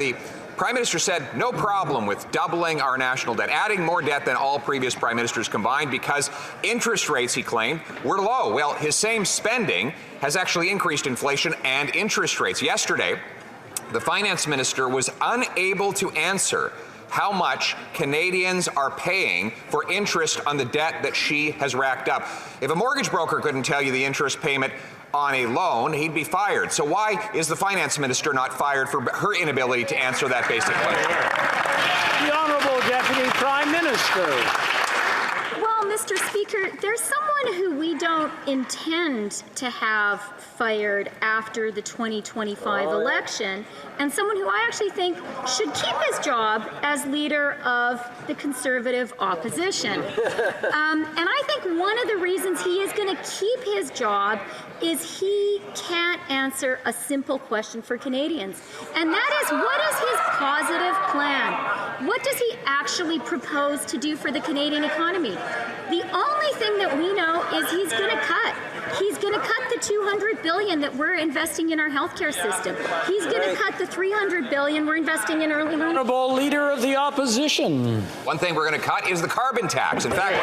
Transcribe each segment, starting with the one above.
The Prime Minister said no problem with doubling our national debt, adding more debt than all previous Prime Ministers combined because interest rates, he claimed, were low. Well, his same spending has actually increased inflation and interest rates. Yesterday, the Finance Minister was unable to answer how much Canadians are paying for interest on the debt that she has racked up. If a mortgage broker couldn't tell you the interest payment on a loan, he'd be fired. So why is the Finance Minister not fired for her inability to answer that basic question? The Honourable Deputy Prime Minister. Well, Mr. Speaker, there's someone who we don't intend to have fired after the 2025 election, and someone who I actually think should keep his job as leader of the Conservative opposition. And I think one of the reasons he is going to keep his job is he can't answer a simple question for Canadians. And that is, what is his positive plan? What does he actually propose to do for the Canadian economy? The only thing that we know is he's going to cut. He's going to cut the $200 billion that we're investing in our healthcare system. He's going to cut the $300 billion we're investing in early learning. Honourable Leader of the Opposition. One thing we're going to cut is the carbon tax. In fact,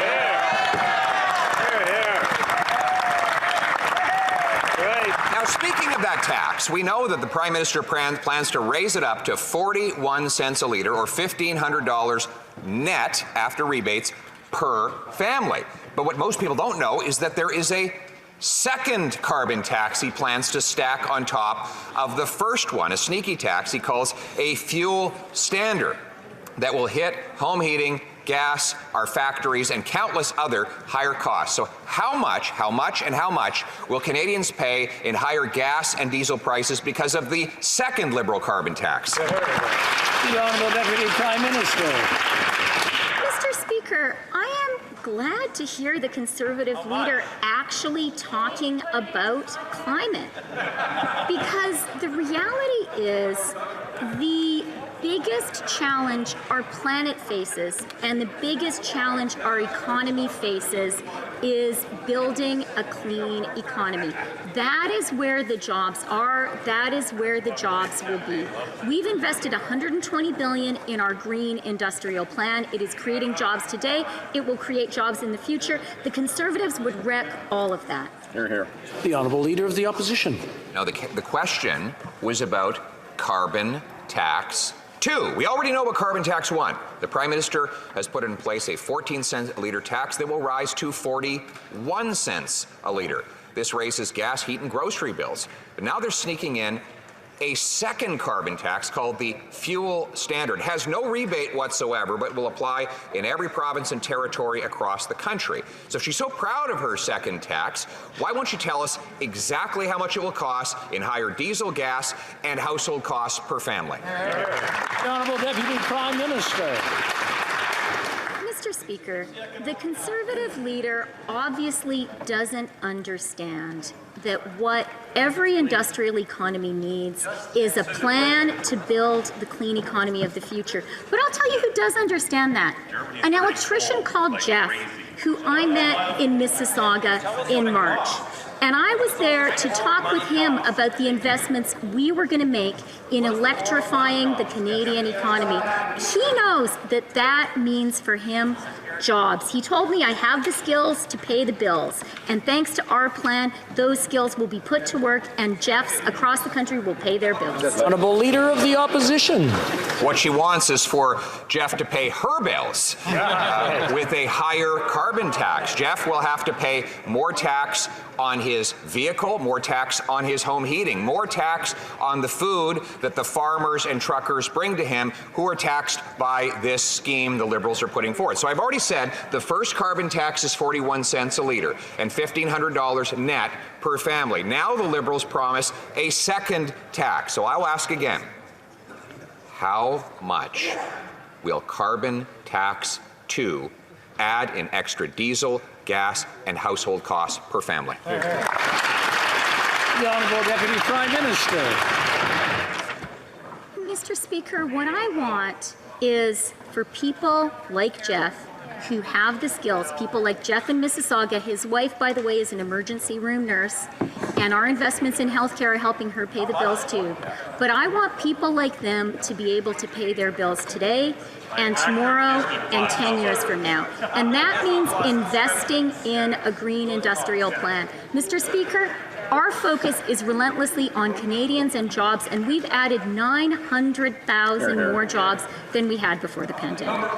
now, speaking of that tax, we know that the Prime Minister plans to raise it up to 41 cents a litre, or $1,500 net after rebates per family. But what most people don't know is that there is a second carbon tax he plans to stack on top of the first one, a sneaky tax he calls a fuel standard that will hit home heating, gas, our factories, and countless other higher costs. So how much will Canadians pay in higher gas and diesel prices because of the second Liberal carbon tax? The Honourable Deputy Prime Minister. Mr. Speaker, I am glad to hear the Conservative leader actually talking about climate, because the reality is the biggest challenge our planet faces and the biggest challenge our economy faces is building a clean economy. That is where the jobs are. That is where the jobs will be. We've invested $120 billion in our green industrial plan. It is creating jobs today. It will create jobs in the future. The Conservatives would wreck all of that. Hear, hear. The Honourable Leader of the Opposition. Now, the question was about carbon tax 2. We already know about carbon tax 1. The Prime Minister has put in place a 14-cent a litre tax that will rise to 41 cents a litre. This raises gas, heat, and grocery bills. But now they're sneaking in a second carbon tax called the fuel standard. It has no rebate whatsoever, but will apply in every province and territory across the country. So if she's so proud of her second tax, why won't she tell us exactly how much it will cost in higher diesel, gas, and household costs per family? The Honourable Deputy Prime Minister. Mr. Speaker, the Conservative leader obviously doesn't understand that what every industrial economy needs is a plan to build the clean economy of the future. But I'll tell you who does understand that. An electrician called Jeff, who I met in Mississauga in March. And I was there to talk with him about the investments we were going to make in electrifying the Canadian economy. He knows that that means for him jobs. He told me I have the skills to pay the bills. And thanks to our plan, those skills will be put to work and Jeffs across the country will pay their bills. Honourable Leader of the Opposition. What she wants is for Jeff to pay her bills with a higher carbon tax. Jeff will have to pay more tax on his vehicle, more tax on his home heating, more tax on the food that the farmers and truckers bring to him, who are taxed by this scheme the Liberals are putting forward. So I've already said the first carbon tax is 41 cents a litre and $1,500 net per family. Now the Liberals promise a second tax. So I'll ask again, how much will carbon tax 2 add in extra diesel, gas, and household costs per family? The Honourable Deputy Prime Minister. Mr. Speaker, what I want is for people like Jeff who have the skills, people like Jeff in Mississauga. His wife, by the way, is an emergency room nurse, and our investments in healthcare are helping her pay the bills too. But I want people like them to be able to pay their bills today and tomorrow and 10 years from now. And that means investing in a green industrial plan. Mr. Speaker, our focus is relentlessly on Canadians and jobs, and we've added 900,000 more jobs than we had before the pandemic.